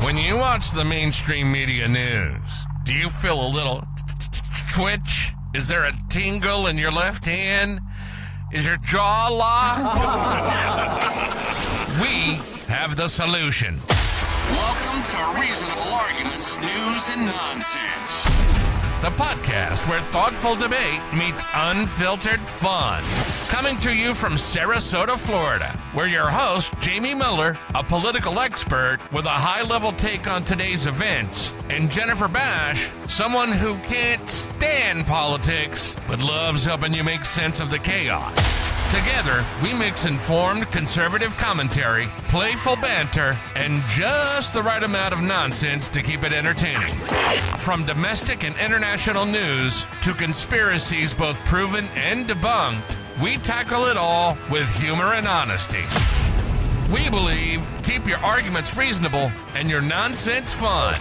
When you watch the mainstream media news, do you feel a little twitch? Is there a tingle in your left hand? Is your jaw locked? We have the solution. Welcome to Reasonable Arguments, News and Nonsense, the podcast where thoughtful debate meets unfiltered fun. Coming to you from Sarasota, Florida, where your host, Jamie Miller, a political expert with a high-level take on today's events, and Jennifer Bash, someone who can't stand politics, but loves helping you make sense of the chaos. Together, we mix informed conservative commentary, playful banter, and just the right amount of nonsense to keep it entertaining. From domestic and international news to conspiracies both proven and debunked, we tackle it all with humor and honesty. We believe keep your arguments reasonable and your nonsense fun.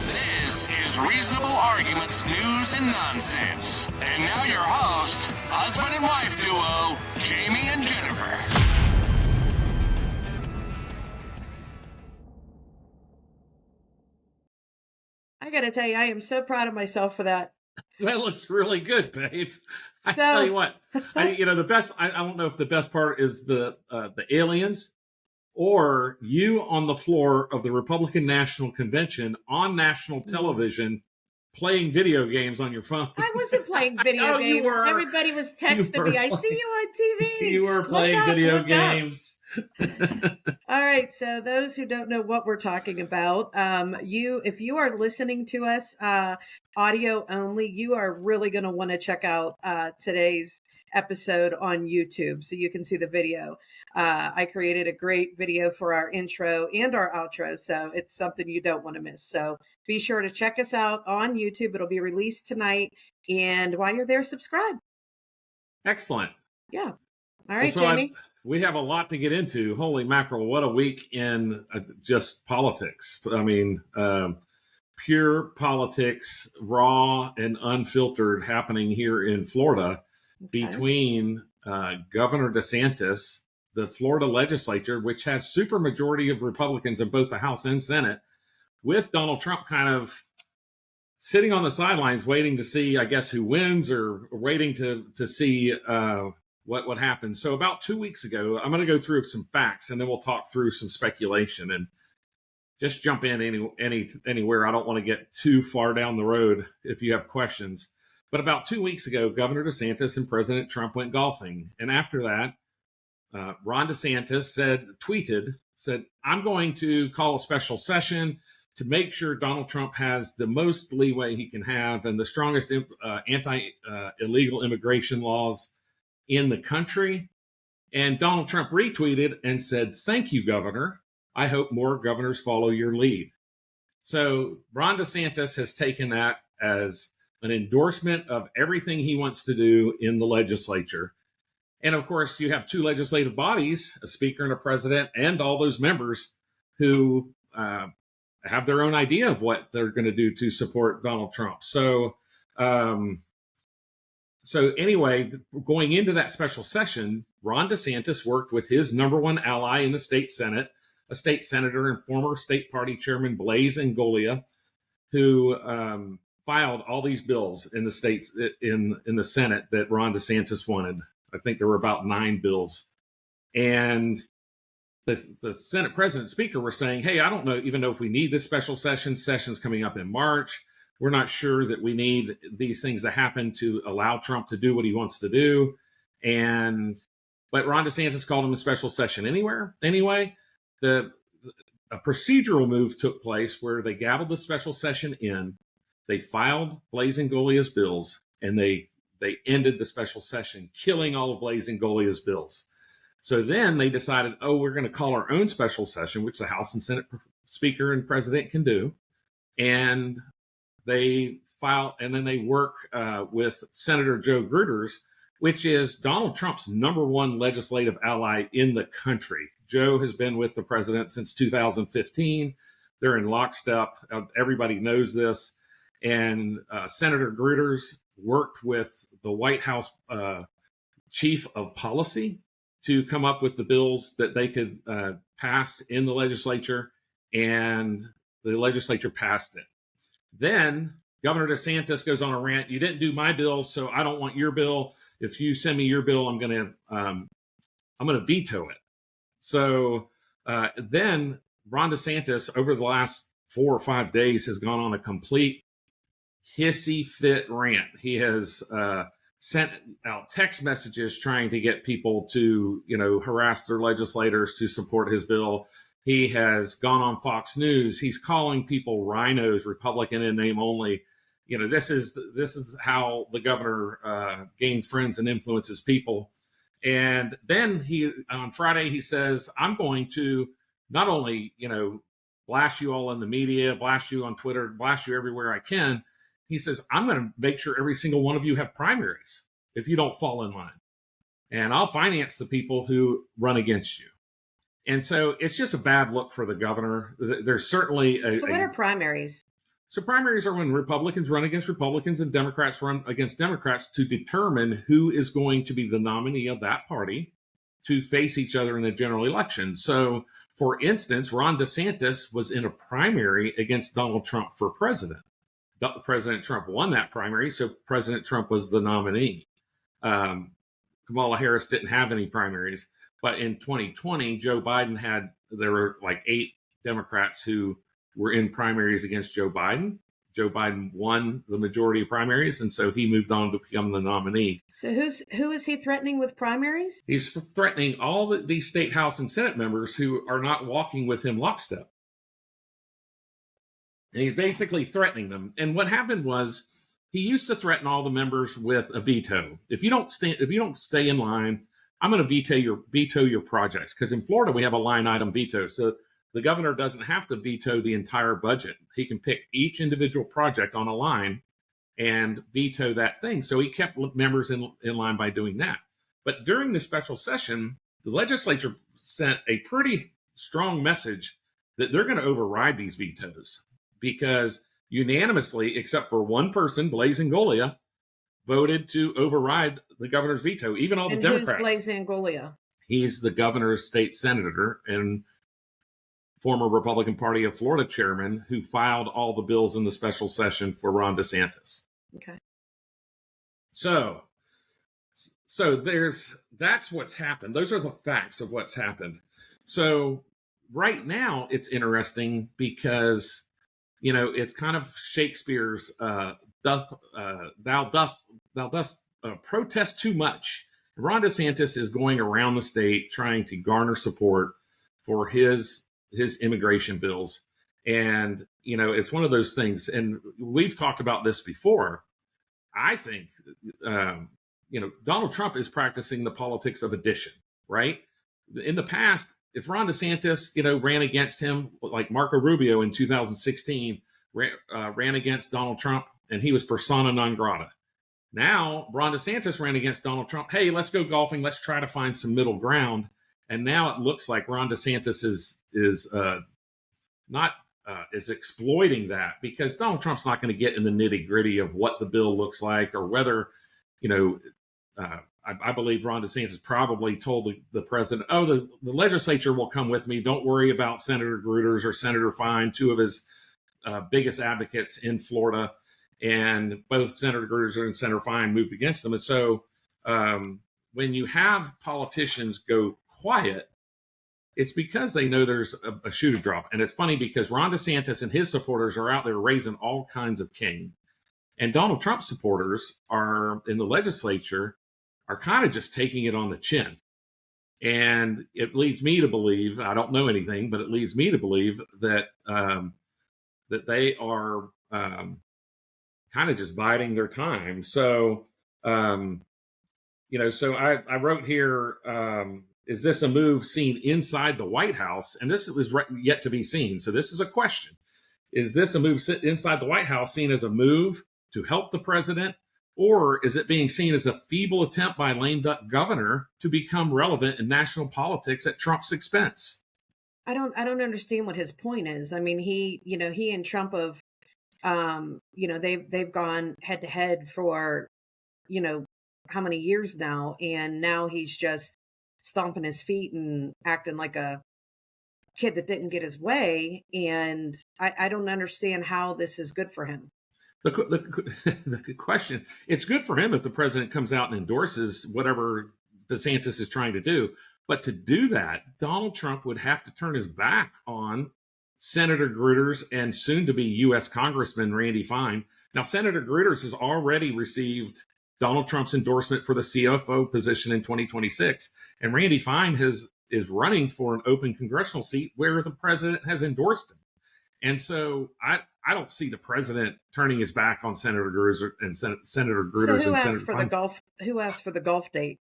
This is Reasonable Arguments, News and Nonsense. And now your hosts, husband and wife duo, Jamie and Jennifer. I gotta tell you, I am so proud of myself for that. That looks really good, babe. I tell you what, the best. I don't know if the best part is the aliens, or you on the floor of the Republican National Convention on national television, playing video games on your phone. I wasn't playing video games. You were. Everybody was texting me. I see you on TV. You were playing video games. All right. So those who don't know what we're talking about, if you are listening to us audio only, you are really going to want to check out today's episode on YouTube so you can see the video. I created a great video for our intro and our outro, so it's something you don't want to miss. So be sure to check us out on YouTube. It'll be released tonight. And while you're there, subscribe. Excellent. Yeah. All right, so Jamie. We have a lot to get into. Holy mackerel, what a week in just politics. I mean, pure politics, raw and unfiltered, happening here in Florida between Governor DeSantis, the Florida legislature, which has supermajority of Republicans in both the House and Senate, with Donald Trump kind of sitting on the sidelines waiting to see, I guess, who wins, or waiting to see what happens. So about 2 weeks ago, I'm going to go through some facts, and then we'll talk through some speculation, and just jump in anywhere. I don't want to get too far down the road if you have questions. But about 2 weeks ago, Governor DeSantis and President Trump went golfing. And after that, Ron DeSantis said, I'm going to call a special session to make sure Donald Trump has the most leeway he can have and the strongest anti-illegal immigration laws in the country. And Donald Trump retweeted and said, thank you, Governor. I hope more governors follow your lead. So Ron DeSantis has taken that as an endorsement of everything he wants to do in the legislature. And of course, you have two legislative bodies, a speaker and a president, and all those members who have their own idea of what they're going to do to support Donald Trump. So anyway, going into that special session, Ron DeSantis worked with his number one ally in the state Senate, a state senator and former state party chairman, Blaise Ingoglia, who filed all these bills in the states in the Senate that Ron DeSantis wanted. I think there were about 9 bills. And the Senate president and speaker were saying, hey, I don't even know if we need this special session. Session's coming up in March. We're not sure that we need these things to happen to allow Trump to do what he wants to do. But Ron DeSantis called him a special session anyway. A procedural move took place where they gavelled the special session in. They filed Blaise Ingoglia's bills, and they ended the special session, killing all of Blaise Ingoglia's bills. So then they decided, we're going to call our own special session, which the House and Senate speaker and president can do. And they file, and then they work with Senator Joe Gruters, which is Donald Trump's number one legislative ally in the country. Joe has been with the president since 2015. They're in lockstep. Everybody knows this. And Senator Gruters worked with the White House chief of policy to come up with the bills that they could pass in the legislature. and the legislature passed it. Then Governor DeSantis goes on a rant. You didn't do my bill, so I don't want your bill. If you send me your bill, I'm going to veto it. So then Ron DeSantis, over the last 4 or 5 days, has gone on a complete hissy fit rant. He has sent out text messages trying to get people to, harass their legislators to support his bill. He has gone on Fox News. He's calling people rhinos, Republican in name only. This is how the governor gains friends and influences people. And then on Friday, he says, I'm going to not only, blast you all in the media, blast you on Twitter, blast you everywhere I can. He says, I'm going to make sure every single one of you have primaries if you don't fall in line. And I'll finance the people who run against you. And so it's just a bad look for the governor. There's certainly So what are primaries? So primaries are when Republicans run against Republicans and Democrats run against Democrats to determine who is going to be the nominee of that party to face each other in the general election. So, for instance, Ron DeSantis was in a primary against Donald Trump for president. President Trump won that primary, so President Trump was the nominee. Kamala Harris didn't have any primaries. But in 2020, Joe Biden there were like 8 Democrats who were in primaries against Joe Biden. Joe Biden won the majority of primaries, and so he moved on to become the nominee. So who is he threatening with primaries? He's threatening all these state House and Senate members who are not walking with him lockstep. And he's basically threatening them. And what happened was he used to threaten all the members with a veto. If you don't stay in line, I'm going to veto your projects. Because in Florida, we have a line item veto. So the governor doesn't have to veto the entire budget. He can pick each individual project on a line and veto that thing. So he kept members in line by doing that. But during the special session, the legislature sent a pretty strong message that they're going to override these vetoes because unanimously, except for one person, Blaise Ingoglia, voted to override the governor's veto, even all the Democrats. Who's Blaise Ingoglia? He's the governor's state senator and former Republican Party of Florida chairman who filed all the bills in the special session for Ron DeSantis. Okay. So that's what's happened. Those are the facts of what's happened. So right now it's interesting because, it's kind of Shakespeare's thou dost protest too much. Ron DeSantis is going around the state trying to garner support for his immigration bills. And, it's one of those things. And we've talked about this before. I think, Donald Trump is practicing the politics of addition, right? In the past, if Ron DeSantis, ran against him, like Marco Rubio in 2016, ran against Donald Trump, and he was persona non grata. Now, Ron DeSantis ran against Donald Trump. Hey, let's go golfing. Let's try to find some middle ground. And now it looks like Ron DeSantis is exploiting that because Donald Trump's not going to get in the nitty gritty of what the bill looks like or whether, I believe Ron DeSantis probably told the president, the legislature will come with me. Don't worry about Senator Gruters or Senator Fine, 2 of his biggest advocates in Florida. And both Senator Gruters and Senator Fine moved against them. And so when you have politicians go quiet, it's because they know there's a shoe to drop. And it's funny because Ron DeSantis and his supporters are out there raising all kinds of cane. And Donald Trump supporters are in the legislature are kind of just taking it on the chin. And it leads me to believe, I don't know anything, but it leads me to believe that that they are kind of just biding their time. So, so I wrote here, is this a move seen inside the White House? And this was yet to be seen. So this is a question. Is this a move inside the White House seen as a move to help the president? Or is it being seen as a feeble attempt by lame duck governor to become relevant in national politics at Trump's expense? I don't understand what his point is. I mean, he and Trump have, they've gone head to head for, how many years now, and now he's just stomping his feet and acting like a kid that didn't get his way, and I don't understand how this is good for him. The question, it's good for him if the president comes out and endorses whatever DeSantis is trying to do. But to do that, Donald Trump would have to turn his back on Senator Gruters and soon to be U.S. Congressman Randy Fine. Now, Senator Gruters has already received Donald Trump's endorsement for the CFO position in 2026. And Randy Fine is running for an open congressional seat where the president has endorsed him. And so I don't see the president turning his back on Senator Gruters and Senator Gruters. So who asked for the golf date?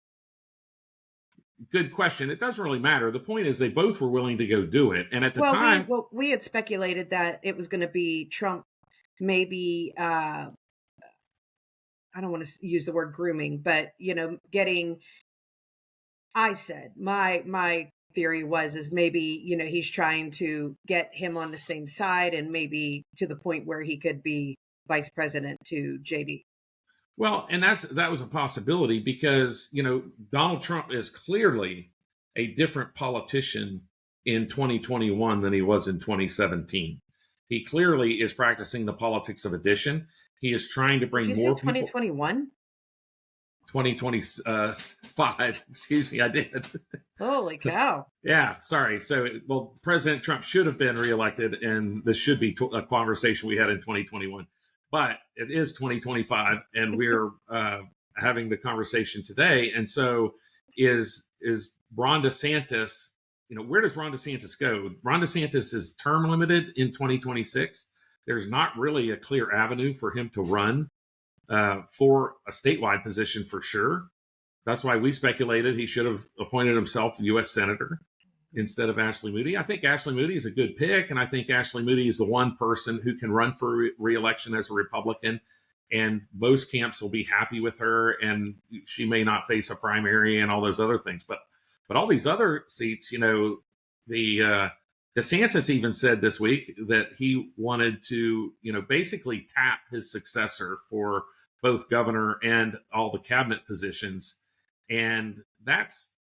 Good question. It doesn't really matter. The point is they both were willing to go do it. And at the time, we had speculated that it was going to be Trump, maybe, I don't want to use the word grooming, but, I said my theory is maybe, he's trying to get him on the same side and maybe to the point where he could be vice president to JD. Well, and that was a possibility because, Donald Trump is clearly a different politician in 2021 than he was in 2017. He clearly is practicing the politics of addition. He is trying to bring more 2021? 2025. Excuse me, I did. Holy cow. Yeah, sorry. So, President Trump should have been reelected, and this should be a conversation we had in 2021. But it is 2025, and we're having the conversation today. And so is Ron DeSantis, where does Ron DeSantis go? Ron DeSantis is term limited in 2026. There's not really a clear avenue for him to run for a statewide position for sure. That's why we speculated he should have appointed himself a U.S. Senator instead of Ashley Moody. I think Ashley Moody is a good pick, and I think Ashley Moody is the one person who can run for re-election as a Republican, and most camps will be happy with her, and she may not face a primary and all those other things. But all these other seats, the DeSantis even said this week that he wanted to, basically tap his successor for both governor and all the cabinet positions. And that's,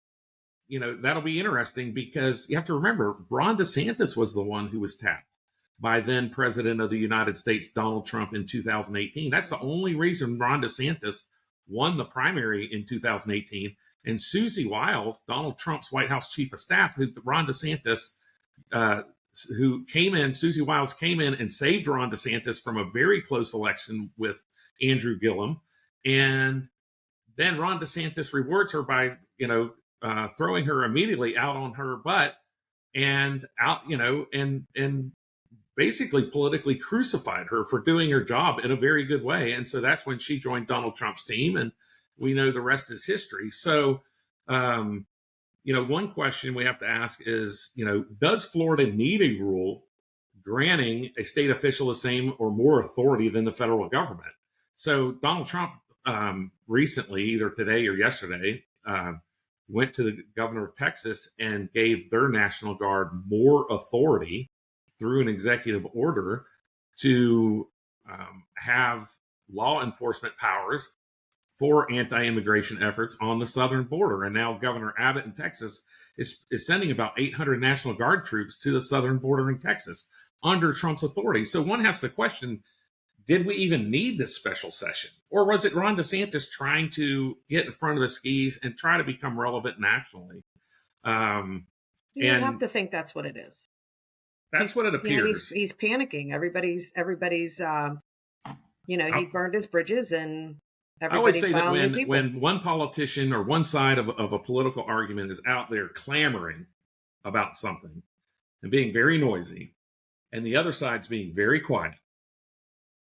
that'll be interesting because you have to remember, Ron DeSantis was the one who was tapped by then President of the United States, Donald Trump, in 2018. That's the only reason Ron DeSantis won the primary in 2018. And Susie Wiles, Donald Trump's White House chief of staff, who Ron DeSantis, Susie Wiles came in and saved Ron DeSantis from a very close election with Andrew Gillum. And then Ron DeSantis rewards her by, throwing her immediately out on her butt and and basically politically crucified her for doing her job in a very good way. And so that's when she joined Donald Trump's team, and we know the rest is history. So, one question we have to ask is, does Florida need a rule granting a state official the same or more authority than the federal government? So Donald Trump recently, either today or yesterday, went to the governor of Texas and gave their National Guard more authority through an executive order to have law enforcement powers for anti-immigration efforts on the southern border. And now Governor Abbott in Texas is sending about 800 National Guard troops to the southern border in Texas under Trump's authority. So one has to question, did we even need this special session? Or was it Ron DeSantis trying to get in front of the skis and try to become relevant nationally? You have to think that's what it is. That's what it appears. He's panicking. Everybody's he burned his bridges, and everybody. I always say that when one politician or one side of a political argument is out there clamoring about something and being very noisy, and the other side's being very quiet,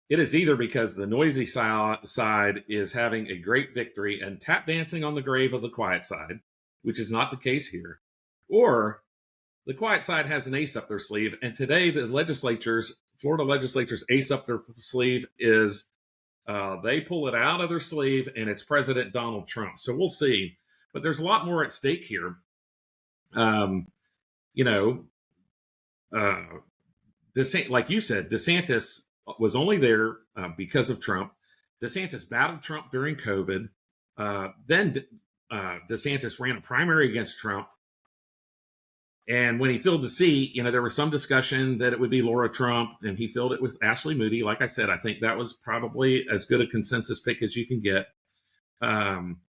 it is either because the noisy side is having a great victory and tap dancing on the grave of the quiet side, which is not the case here, or the quiet side has an ace up their sleeve. And today, the Florida legislature's ace up their sleeve is they pull it out of their sleeve, and it's President Donald Trump. So we'll see. But there's a lot more at stake here. Like you said, DeSantis was only there because of Trump. DeSantis battled Trump during COVID. Then DeSantis ran a primary against Trump. And when he filled the seat, there was some discussion that it would be Laura Trump, and he filled it with Ashley Moody. Like I said, I think that was probably as good a consensus pick as you can get.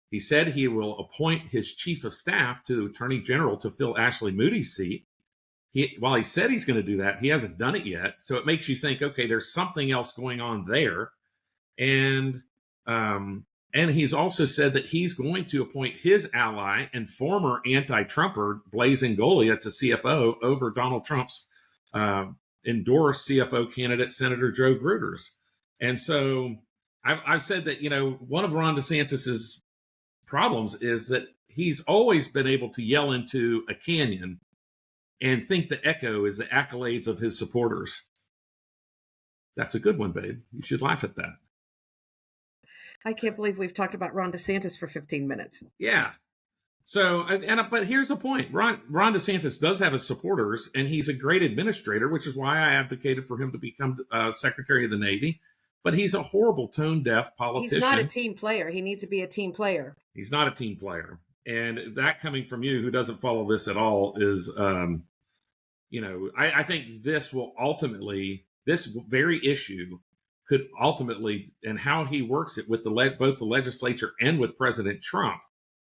He said he will appoint his chief of staff to the attorney general to fill Ashley Moody's seat. While he said he's going to do that, he hasn't done it yet. So it makes you think, okay, there's something else going on there. And he's also said that he's going to appoint his ally and former anti-Trumper Blaise Ingoglia to CFO over Donald Trump's endorsed CFO candidate, Senator Joe Gruters. And so I've said that, one of Ron DeSantis's problems is that he's always been able to yell into a canyon and think the echo is the accolades of his supporters. That's a good one, babe. You should laugh at that. I can't believe we've talked about Ron DeSantis for 15 minutes. Yeah. So, but here's the point. Ron DeSantis does have his supporters, and he's a great administrator, which is why I advocated for him to become Secretary of the Navy. But he's a horrible tone-deaf politician. He's not a team player. He needs to be a team player. He's not a team player. And that coming from you, who doesn't follow this at all, is, I think this very issue could ultimately, and how he works it with both the legislature and with President Trump,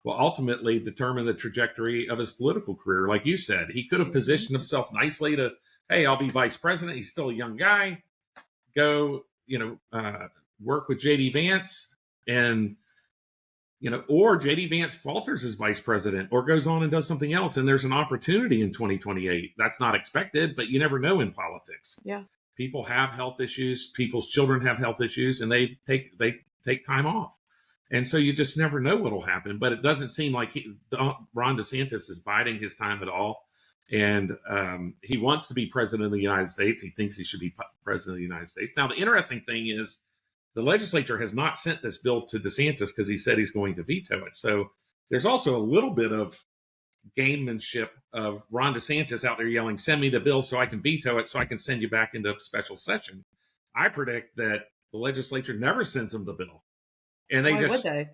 will ultimately determine the trajectory of his political career. Like you said, he could have positioned himself nicely to, hey, I'll be vice president. He's still a young guy. Go, work with JD Vance, and or JD Vance falters as vice president or goes on and does something else, and there's an opportunity in 2028. That's not expected, but you never know in politics. Yeah. People have health issues, people's children have health issues, and they take time off. And so you just never know what'll happen, but it doesn't seem like Ron DeSantis is biding his time at all. And he wants to be president of the United States. He thinks he should be president of the United States. Now, the interesting thing is the legislature has not sent this bill to DeSantis because he said he's going to veto it. So there's also a little bit of gamemanship of Ron DeSantis out there yelling, send me the bill so I can veto it so I can send you back into a special session. I predict that the legislature never sends him the bill. And Why would they?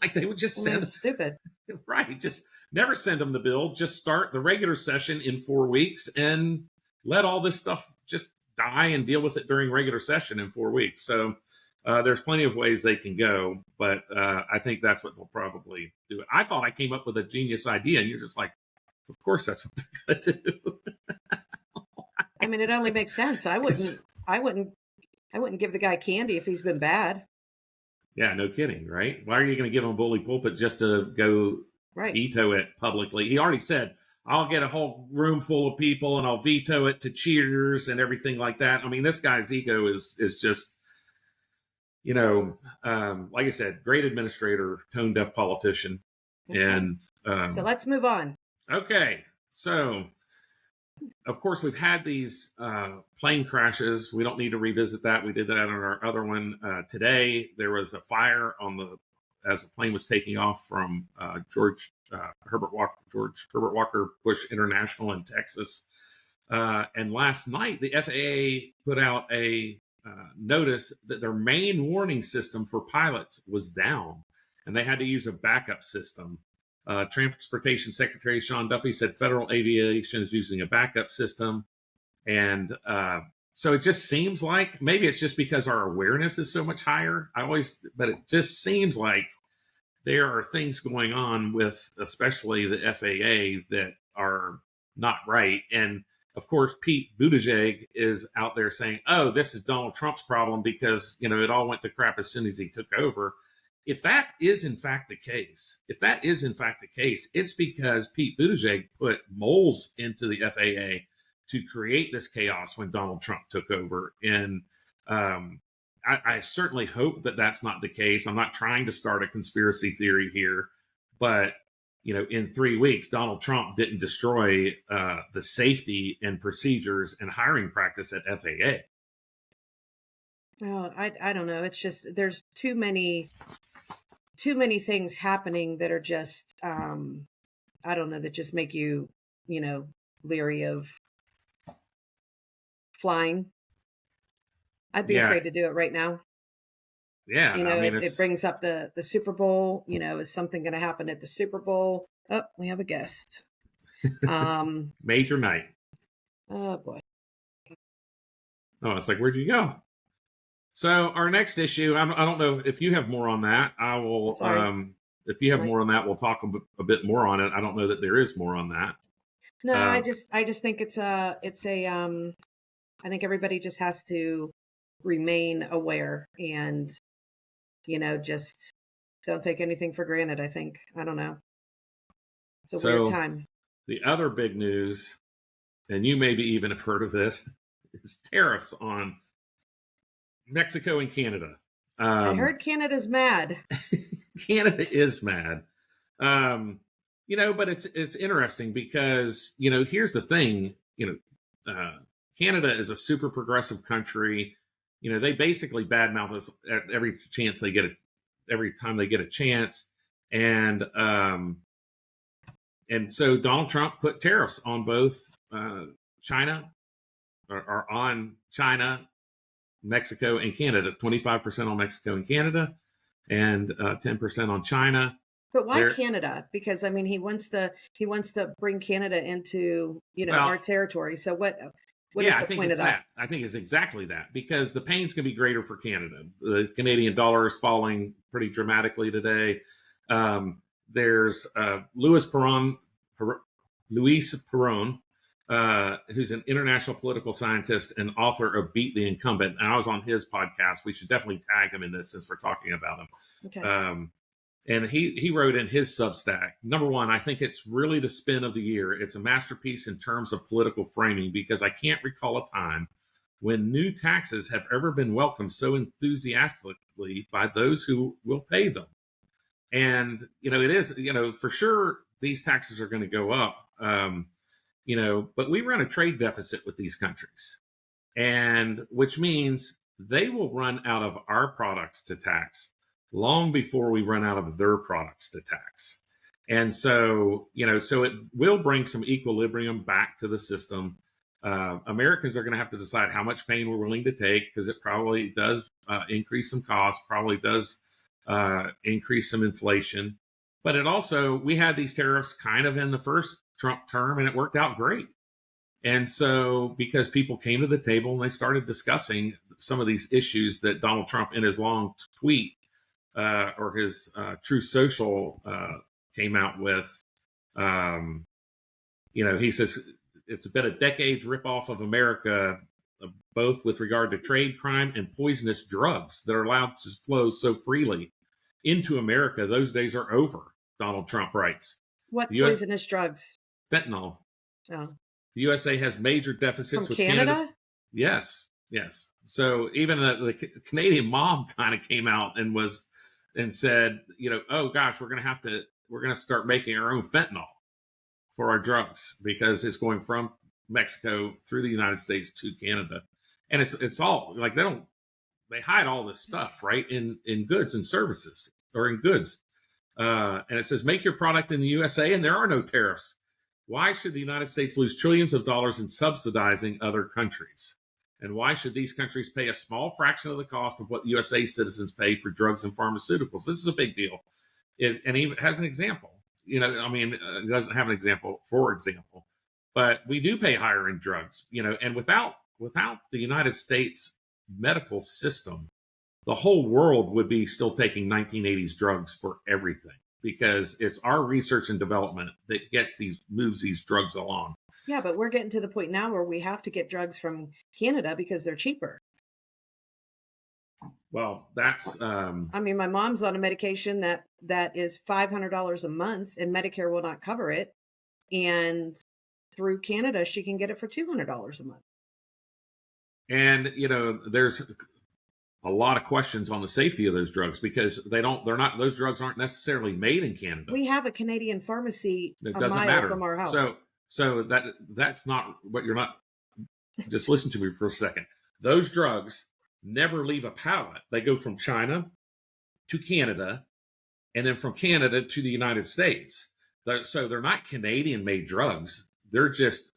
Like they would just send stupid. Right. Just never send them the bill. Just start the regular session in 4 weeks and let all this stuff just die and deal with it during regular session in 4 weeks. So there's plenty of ways they can go, but I think that's what they'll probably do. I thought I came up with a genius idea, and you're just like, of course that's what they're going to do. I mean, it only makes sense. I wouldn't give the guy candy if he's been bad. Yeah, no kidding, right? Why are you going to give him a bully pulpit just to go veto it publicly? He already said, I'll get a whole room full of people and I'll veto it to cheers and everything like that. I mean, this guy's ego is just, like I said, great administrator, tone deaf politician. Okay. And so let's move on. Okay. So, of course, we've had these plane crashes. We don't need to revisit that. We did that on our other one. Today, there was a fire as a plane was taking off from George Herbert Walker Bush International in Texas. And last night, the FAA put out a notice that their main warning system for pilots was down, and they had to use a backup system. Transportation Secretary Sean Duffy said federal aviation is using a backup system. And so it just seems like, maybe it's just because our awareness is so much higher. But it just seems like there are things going on with especially the FAA that are not right. And of course, Pete Buttigieg is out there saying, oh, this is Donald Trump's problem because, it all went to crap as soon as he took over. If that is in fact the case, it's because Pete Buttigieg put moles into the FAA to create this chaos when Donald Trump took over. And I certainly hope that that's not the case. I'm not trying to start a conspiracy theory here, but in 3 weeks, Donald Trump didn't destroy the safety and procedures and hiring practice at FAA. Oh, I don't know. It's just there's too many things happening that are just I don't know, that just make you leery of flying. I'd be afraid to do it right now. Yeah, it brings up the Super Bowl. Is something going to happen at the Super Bowl? Oh, we have a guest. Major night. Oh boy. Oh, it's like, where'd you go? So our next issue, I don't know if you have more on that. I will. Sorry. If you have more on that, we'll talk a bit more on it. I don't know that there is more on that. No, I just think it's a I think everybody just has to remain aware and, just don't take anything for granted. I think, I don't know. It's a weird time. The other big news, and you maybe even have heard of this, is tariffs on Mexico and Canada. I heard Canada's mad. Canada is mad. But it's interesting because, here's the thing, Canada is a super progressive country. They basically badmouth us at every chance they get every time they get a chance. And so Donald Trump put tariffs on both China or on China, Mexico, and Canada, 25% on Mexico and Canada, and 10% on China. But why Canada? Because he wants to bring Canada into our territory. So what is the point of that? I think it's exactly that, because the pain's going to be greater for Canada. The Canadian dollar is falling pretty dramatically today. There's Luis Perón, who's an international political scientist and author of Beat the Incumbent. And I was on his podcast. We should definitely tag him in this since we're talking about him. Okay. And he wrote in his Substack, number one, I think it's really the spin of the year. It's a masterpiece in terms of political framing, because I can't recall a time when new taxes have ever been welcomed so enthusiastically by those who will pay them. And, it is, for sure, these taxes are going to go up, but we run a trade deficit with these countries, and which means they will run out of our products to tax long before we run out of their products to tax. And so, so it will bring some equilibrium back to the system. Americans are going to have to decide how much pain we're willing to take, because it probably does increase some costs, probably does increase some inflation. But it also, we had these tariffs kind of in the first Trump term, and it worked out great. And so, because people came to the table and they started discussing some of these issues that Donald Trump, in his long tweet, or his Truth Social came out with, he says it's been a decade's ripoff of America, both with regard to trade crime and poisonous drugs that are allowed to flow so freely into America. Those days are over, Donald Trump writes. What poisonous drugs? Fentanyl. Oh. The USA has major deficits From with Canada? Yes. So even the Canadian mob kind of came out and said, oh gosh, we're going to start making our own fentanyl for our drugs, because it's going from Mexico through the United States to Canada. And it's all like, they hide all this stuff, right, in goods and services, or in goods. And it says, make your product in the USA and there are no tariffs. Why should the United States lose trillions of dollars in subsidizing other countries? And why should these countries pay a small fraction of the cost of what USA citizens pay for drugs and pharmaceuticals? This is a big deal. And he has an example. It doesn't have an example, for example, but we do pay higher in drugs, and without the United States medical system, the whole world would be still taking 1980s drugs for everything, because it's our research and development that moves these drugs along. Yeah, but we're getting to the point now where we have to get drugs from Canada because they're cheaper. Well, that's... my mom's on a medication that is $500 a month, and Medicare will not cover it. And through Canada, she can get it for $200 a month. And, there's a lot of questions on the safety of those drugs, because those drugs aren't necessarily made in Canada. We have a Canadian pharmacy a mile from our house. So that's not what you're not. Just listen to me for a second. Those drugs never leave a pallet. They go from China to Canada, and then from Canada to the United States. So they're not Canadian-made drugs. This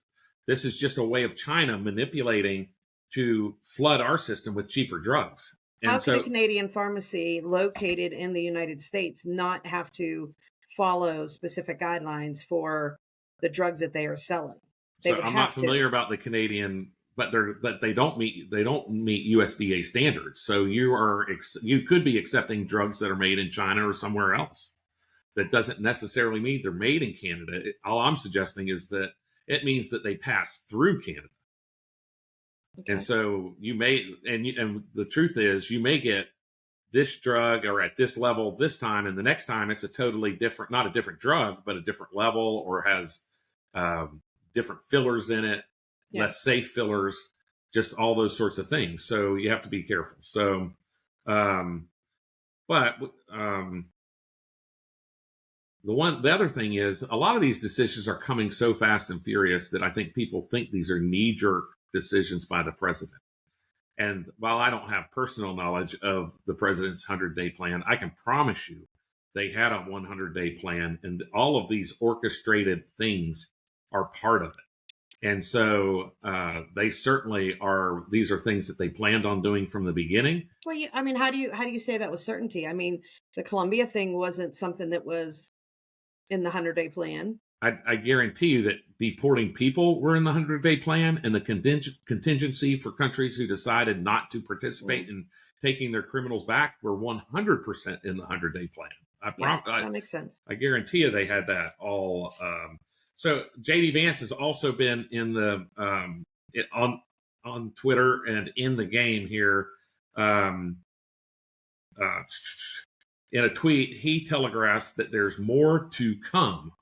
is just a way of China manipulating to flood our system with cheaper drugs. And how can a Canadian pharmacy located in the United States not have to follow specific guidelines for the drugs that they are selling. So I'm not familiar about the Canadian, but they don't meet USDA standards. So you could be accepting drugs that are made in China or somewhere else. That doesn't necessarily mean they're made in Canada. All I'm suggesting is that it means that they pass through Canada. Okay. And so you may, and the truth is, you may get this drug or at this level this time, and the next time it's a totally different, not a different drug, but a different level, or has different fillers in it, less safe fillers, just all those sorts of things. So you have to be careful. So, the other thing is, a lot of these decisions are coming so fast and furious that I think people think these are knee-jerk decisions by the president. And while I don't have personal knowledge of the president's 100-day plan, I can promise you they had a 100-day plan, and all of these orchestrated things are part of it. And so they certainly are. These are things that they planned on doing from the beginning. Well, I mean, how do you say that with certainty? I mean, the Colombia thing wasn't something that was in the 100-day plan. I guarantee you that deporting people were in the 100-day plan, and the contingency for countries who decided not to participate in taking their criminals back were 100% in the 100-day plan. That makes sense. I guarantee you they had that all. So J.D. Vance has also been in the on Twitter and in the game here. In a tweet, he telegraphs that there's more to come.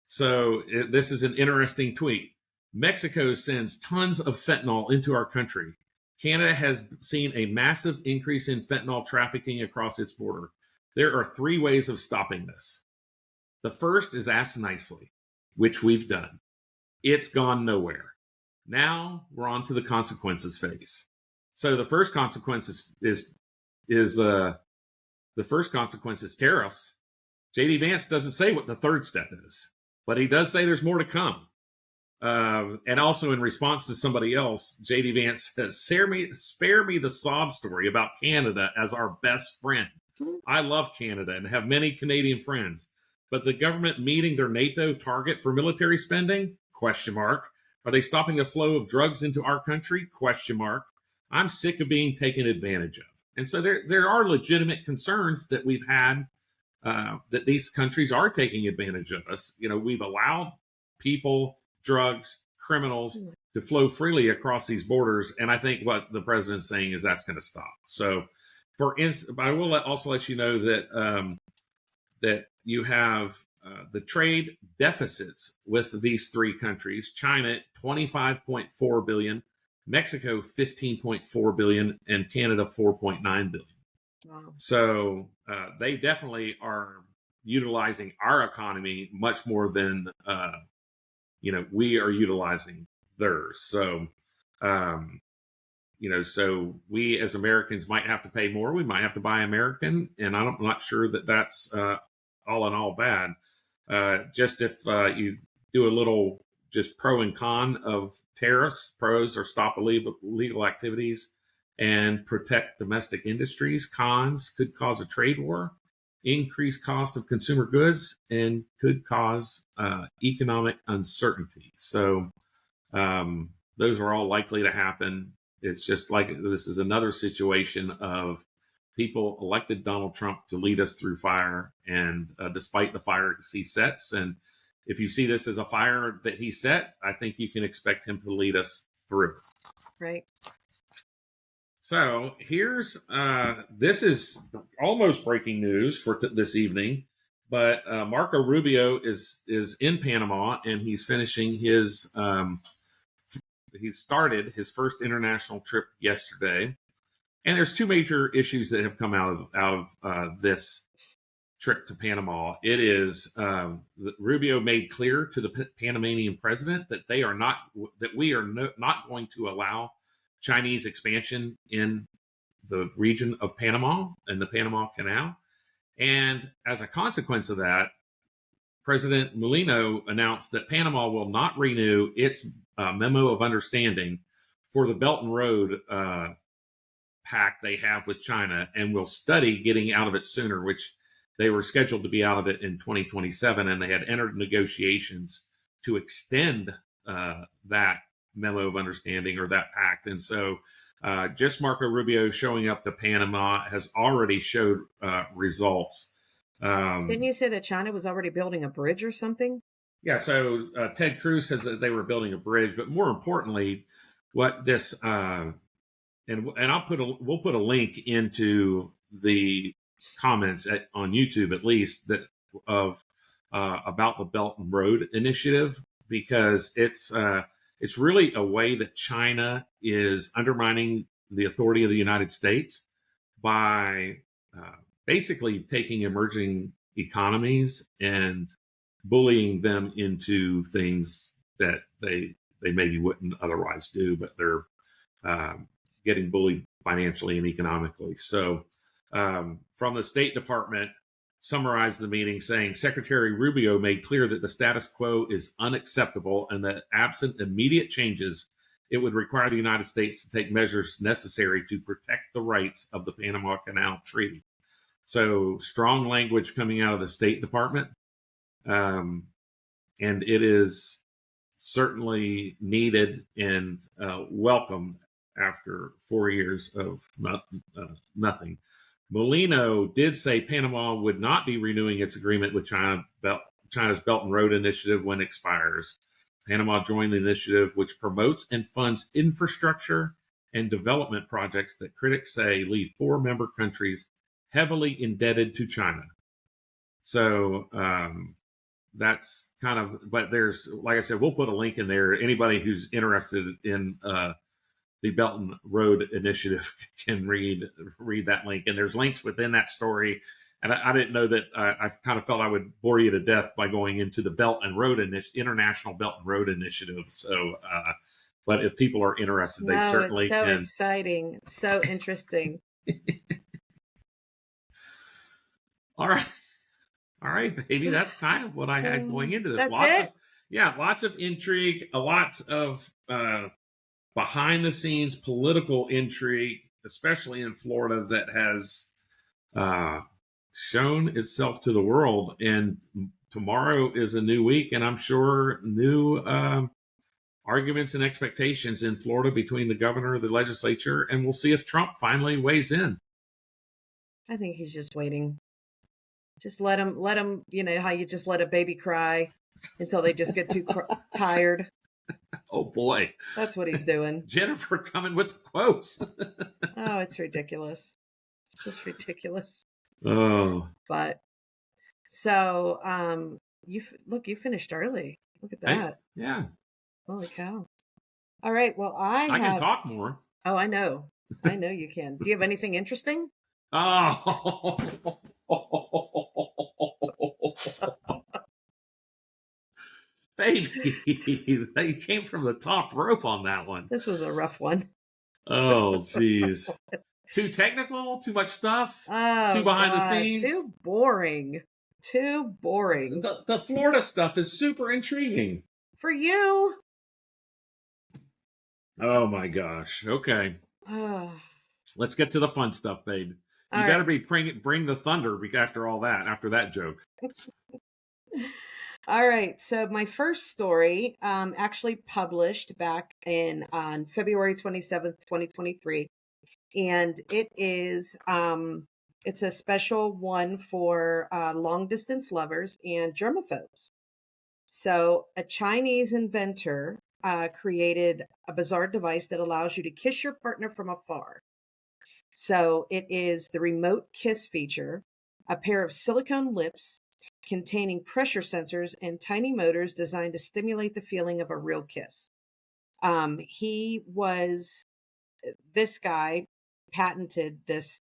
So this is an interesting tweet. Mexico sends tons of fentanyl into our country. Canada has seen a massive increase in fentanyl trafficking across its border. There are 3 ways of stopping this. The first is ask nicely, which we've done. It's gone nowhere. Now we're on to the consequences phase. So the first consequence is tariffs. J.D. Vance doesn't say what the third step is, but he does say there's more to come. And also in response to somebody else, J.D. Vance says, spare me the sob story about Canada as our best friend. I love Canada and have many Canadian friends, but the government meeting their NATO target for military spending? ? Are they stopping the flow of drugs into our country ? I'm sick of being taken advantage of. And so there are legitimate concerns that we've had, that these countries are taking advantage of us. You know, we've allowed people, drugs, criminals to flow freely across these borders. And I think what the president's saying is that's going to stop. So, for instance, I will also let you know that that you have the trade deficits with these 3 countries: China, $25.4 billion, Mexico, $15.4 billion, and Canada, $4.9 billion. Wow. So they definitely are utilizing our economy much more than we are utilizing theirs. So so we as Americans might have to pay more. We might have to buy American, and I'm not sure that that's all in all bad. Just if you do a little just pro and con of tariffs, pros are stop illegal activities and protect domestic industries. Cons could cause a trade war, increase cost of consumer goods, and could cause economic uncertainty. So those are all likely to happen. It's just like this is another situation of people elected Donald Trump to lead us through fire, and despite the fire he sets, and if you see this as a fire that he set, I think you can expect him to lead us through. Right. So here's this is almost breaking news for this evening, but Marco Rubio is in Panama, and he's finishing his he started his first international trip yesterday. And there's 2 major issues that have come out of this trip to Panama. It is Rubio made clear to the Panamanian president that we are not going to allow Chinese expansion in the region of Panama and the Panama Canal. And as a consequence of that, President Mulino announced that Panama will not renew its memo of understanding for the Belt and Road pact they have with China, and will study getting out of it sooner, which they were scheduled to be out of it in 2027, and they had entered negotiations to extend that memo of understanding or that pact. And so just Marco Rubio showing up to Panama has already showed results. Didn't you say that China was already building a bridge or something? Yeah, so Ted Cruz says that they were building a bridge, but more importantly, what this and we'll put a link into the comments on YouTube at least that of about the Belt and Road Initiative, because it's really a way that China is undermining the authority of the United States by basically taking emerging economies and bullying them into things that they maybe wouldn't otherwise do, but they're getting bullied financially and economically. So from the State Department summarized the meeting saying Secretary Rubio made clear that the status quo is unacceptable and that absent immediate changes, it would require the United States to take measures necessary to protect the rights of the Panama Canal Treaty. So strong language coming out of the State Department. And it is certainly needed and welcome after 4 years of nothing. Molino did say Panama would not be renewing its agreement with China's Belt and Road Initiative when it expires. Panama joined the initiative, which promotes and funds infrastructure and development projects that critics say leave poor member countries heavily indebted to China. So that's kind of, but there's, like I said, we'll put a link in there. Anybody who's interested in the Belt and Road Initiative can read that link. And there's links within that story. And I didn't know that. I kind of felt I would bore you to death by going into the Belt and Road International Belt and Road Initiative. So, but if people are interested, they certainly it's so can. Exciting, so interesting. All right, baby. That's kind of what I had going into this. That's Lots of intrigue, lots of behind the scenes political intrigue, especially in Florida, that has shown itself to the world. And tomorrow is a new week, and I'm sure new arguments and expectations in Florida between the governor, the legislature, and we'll see if Trump finally weighs in. I think he's just waiting. Just let him, you know how you just let a baby cry until they just get too tired. Oh boy. That's what he's doing. Jennifer coming with the quotes. Oh, it's ridiculous. It's just ridiculous. Oh. But so you finished early. Look at that. Hey, yeah. Holy cow. All right. Well, I can talk more. Oh, I know. I know you can. Do you have anything interesting? Oh. Baby, they came from the top rope on that one. This was a rough one. Oh, geez. Too technical? Too much stuff? Oh, too behind God. the scenes? Too boring. Too boring. The Florida stuff is super intriguing. For you. Oh, my gosh. Okay. Let's get to the fun stuff, babe. You better be bring the thunder after all that, after that joke. All right. So my first story actually published back on February 27th, 2023. And it is it's a special one for long distance lovers and germaphobes. So a Chinese inventor created a bizarre device that allows you to kiss your partner from afar. So it is the remote kiss feature, a pair of silicone lips containing pressure sensors and tiny motors designed to stimulate the feeling of a real kiss. This guy patented this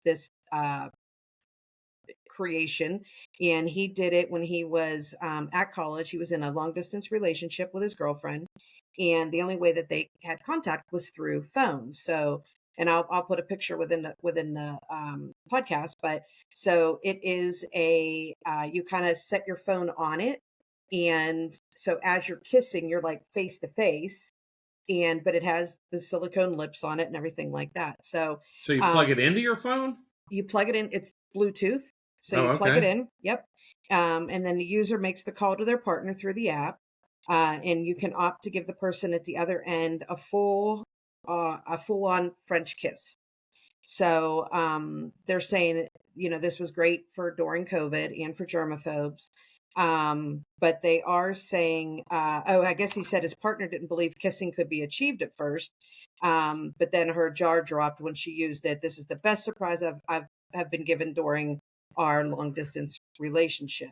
creation, and he did it when he was at college. He was in a long distance relationship with his girlfriend, and the only way that they had contact was through phone. So, and I'll put a picture within the podcast. But so it is you kind of set your phone on it, and so as you're kissing, you're like face to face, but it has the silicone lips on it and everything like that. So you plug it into your phone? You plug it in. It's Bluetooth. So you plug it in. Yep. And then the user makes the call to their partner through the app. And you can opt to give the person at the other end a full-on French kiss. So they're saying, this was great for during COVID and for germaphobes. But they are saying, I guess he said his partner didn't believe kissing could be achieved at first. But then her jaw dropped when she used it. This is the best surprise have been given during our long distance relationship.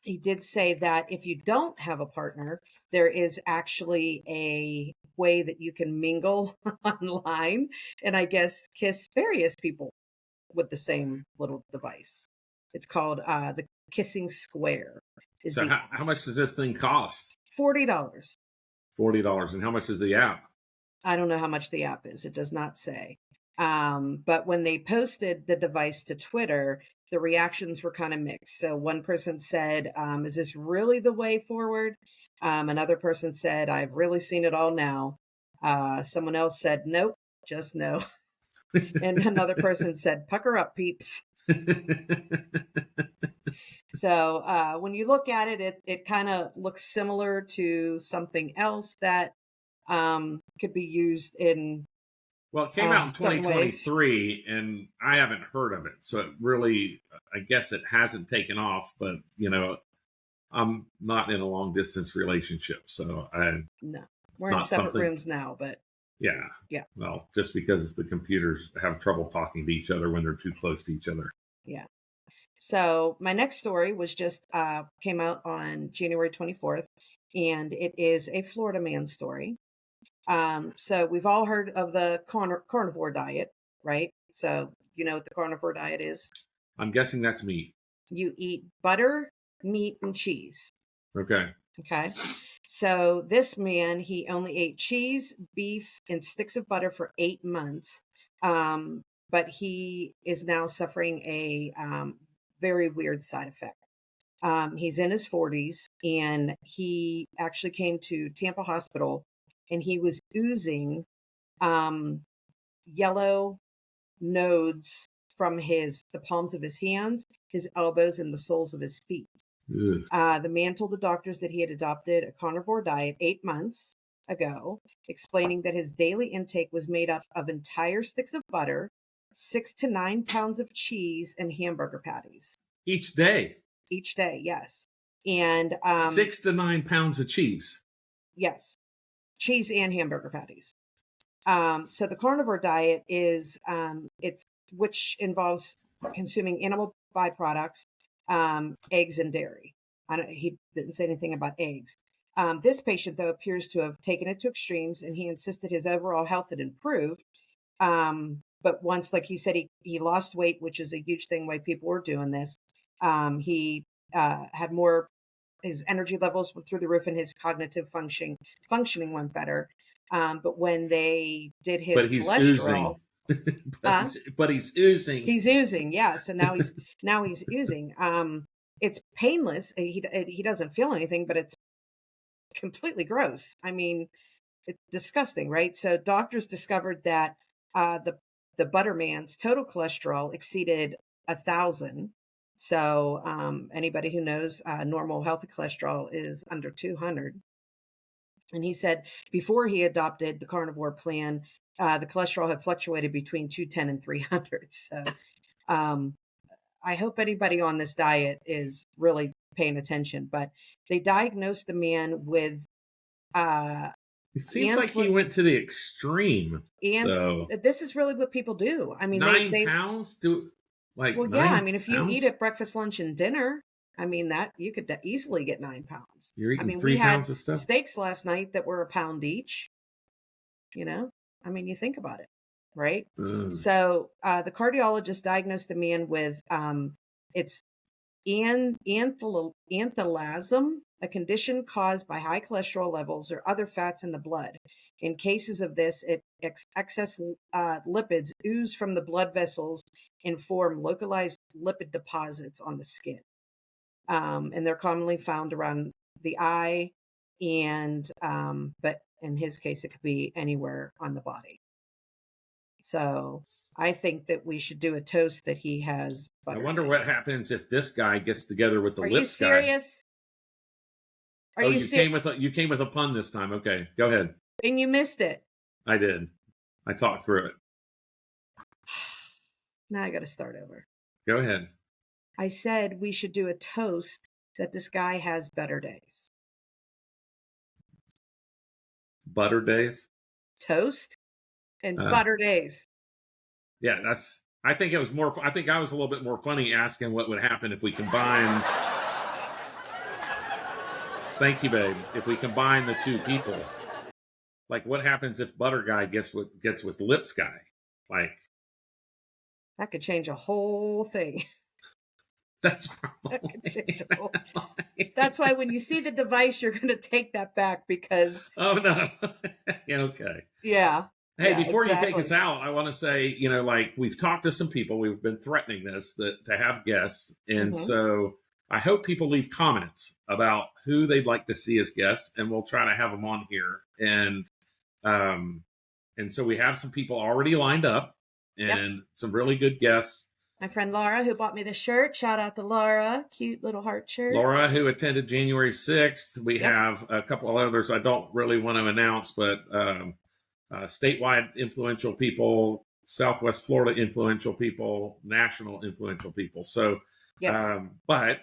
He did say that if you don't have a partner, there is actually a way that you can mingle online and I guess kiss various people with the same little device. It's called the Kissing Square. So how much does this thing cost? $40. $40. And how much is the app? I don't know how much the app is. It does not say. But when they posted the device to Twitter, the reactions were kind of mixed. So one person said, is this really the way forward? Another person said, I've really seen it all now. Someone else said, nope, just no. And another person said, pucker up, peeps. So when you look at it, it kind of looks similar to something else that could be used in. Well, it came out in 2023, and I haven't heard of it. So it really, I guess it hasn't taken off. But, I'm not in a long-distance relationship. So no, we're in separate rooms now. But yeah. Well, just because the computers have trouble talking to each other when they're too close to each other. Yeah. So my next story was just came out on January 24th, and it is a Florida man story. So we've all heard of the carnivore diet, right? So you know what the carnivore diet is? I'm guessing that's meat. You eat butter, meat, and cheese. Okay. So this man, he only ate cheese, beef, and sticks of butter for 8 months. But he is now suffering a very weird side effect. He's in his 40s, and he actually came to Tampa Hospital, and he was oozing yellow nodes from the palms of his hands, his elbows, and the soles of his feet. The man told the doctors that he had adopted a carnivore diet 8 months ago, explaining that his daily intake was made up of entire sticks of butter, 6 to 9 pounds of cheese, and hamburger patties. Each day? Each day, yes. And 6 to 9 pounds of cheese? Yes. Cheese and hamburger patties. So the carnivore diet is, which involves consuming animal byproducts, eggs and dairy. He didn't say anything about eggs. This patient, though, appears to have taken it to extremes, and he insisted his overall health had improved. But once, like he said, he lost weight, which is a huge thing why people were doing this. He had more, his energy levels went through the roof, and his cognitive functioning went better. But when they did his cholesterol, but he's oozing. He's oozing, yeah. So now he's oozing. It's painless. He doesn't feel anything, but it's completely gross. I mean, it's disgusting, right? So doctors discovered that the Butterman's total cholesterol exceeded 1,000. So anybody who knows normal healthy cholesterol is under 200. And he said before he adopted the carnivore plan, the cholesterol had fluctuated between 210 and 300. So I hope anybody on this diet is really paying attention. But they diagnosed the man with it seems like he went to the extreme. And so this is really what people do. I mean, 9 pounds? I mean, if you eat at breakfast, lunch, and dinner, I mean, that you could easily get 9 pounds. You're eating 3 pounds of stuff? Steaks last night that were a pound each. I mean, you think about it, right? So the cardiologist diagnosed the man with it's anthelasm, a condition caused by high cholesterol levels or other fats in the blood. In cases of this, excess lipids ooze from the blood vessels and form localized lipid deposits on the skin. And they're commonly found around the eye, but in his case, it could be anywhere on the body. So I think that we should do a toast that he has butter. I wonder what happens if this guy gets together with the lips guy. Are you serious? Are you came with a pun this time. Okay, go ahead. And you missed it. I did. I thought through it. Now I got to start over. Go ahead. I said we should do a toast that this guy has better days. Butter days? Toast and butter days. Yeah, I think I was a little bit more funny asking what would happen if we combine. Thank you, babe. If we combine the two people, like what happens if Butter Guy gets with Lips Guy? Like that could change a whole thing. That's probably. That's why when you see the device, you're going to take that back because. Oh no. Okay. Yeah. Hey, before you take us out, I want to say, like we've talked to some people. We've been threatening this to have guests, and so I hope people leave comments about who they'd like to see as guests, and we'll try to have them on here. And so we have some people already lined up, and some really good guests. My friend Laura, who bought me the shirt. Shout out to Laura. Cute little heart shirt. Laura, who attended January 6th. We have a couple of others I don't really want to announce, but statewide influential people, Southwest Florida influential people, national influential people. So, yes. But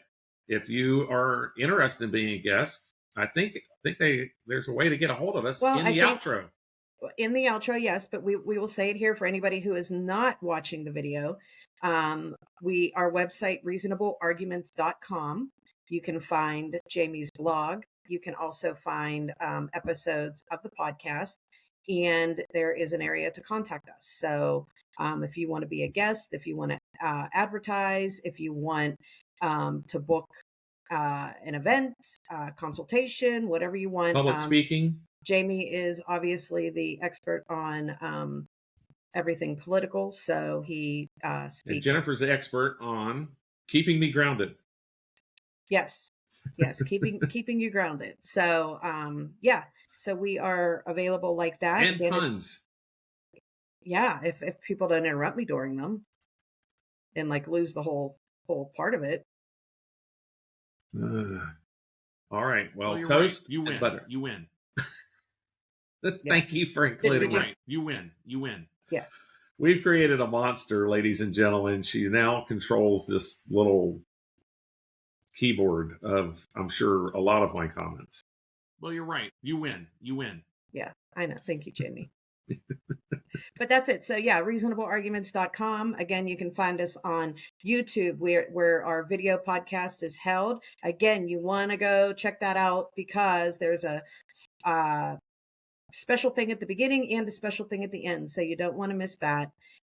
if you are interested in being a guest, I think there's a way to get a hold of us in the outro. In the outro, yes, but we will say it here for anybody who is not watching the video. Our website, reasonablearguments.com. You can find Jamie's blog. You can also find episodes of the podcast, and there is an area to contact us. So if you want to be a guest, if you want to advertise, if you want to book an event, consultation, whatever you want. Public speaking. Jamie is obviously the expert on everything political, so he speaks. And Jennifer's the expert on keeping me grounded. Yes, keeping you grounded. So so we are available like that. And puns. Yeah, if people don't interrupt me during them and like lose the whole part of it. All right. Well, toast. Right. You win. Butter. You win. Thank you for including me. You win. You win. Yeah. We've created a monster, ladies and gentlemen. She now controls this little keyboard of, I'm sure, a lot of my comments. Well, you're right. You win. You win. Yeah, I know. Thank you, Jamie. But that's it. So yeah, reasonablearguments.com. Again, you can find us on YouTube where our video podcast is held. Again, you want to go check that out because there's a special thing at the beginning and a special thing at the end. So you don't want to miss that.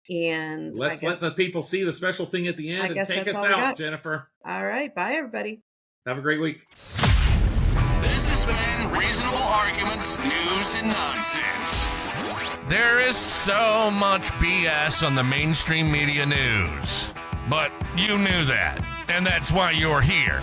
And let the people see the special thing at the end and take us out, Jennifer. All right. Bye, everybody. Have a great week. This has been Reasonable Arguments News and Nonsense. There is so much BS on the mainstream media news. But you knew that, and that's why you're here.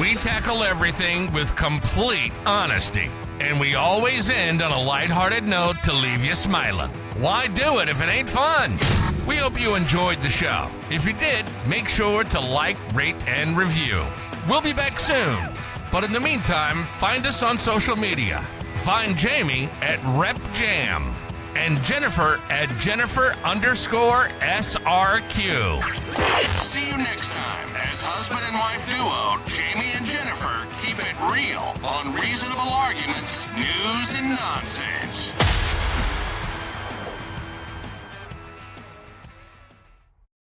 We tackle everything with complete honesty, and we always end on a lighthearted note to leave you smiling. Why do it if it ain't fun? We hope you enjoyed the show. If you did, make sure to like, rate, and review. We'll be back soon. But in the meantime, find us on social media. Find Jamie at RepJam and Jennifer at Jennifer_SRQ. See you next time as husband and wife duo Jamie and Jennifer keep it real on Reasonable Arguments, News and Nonsense.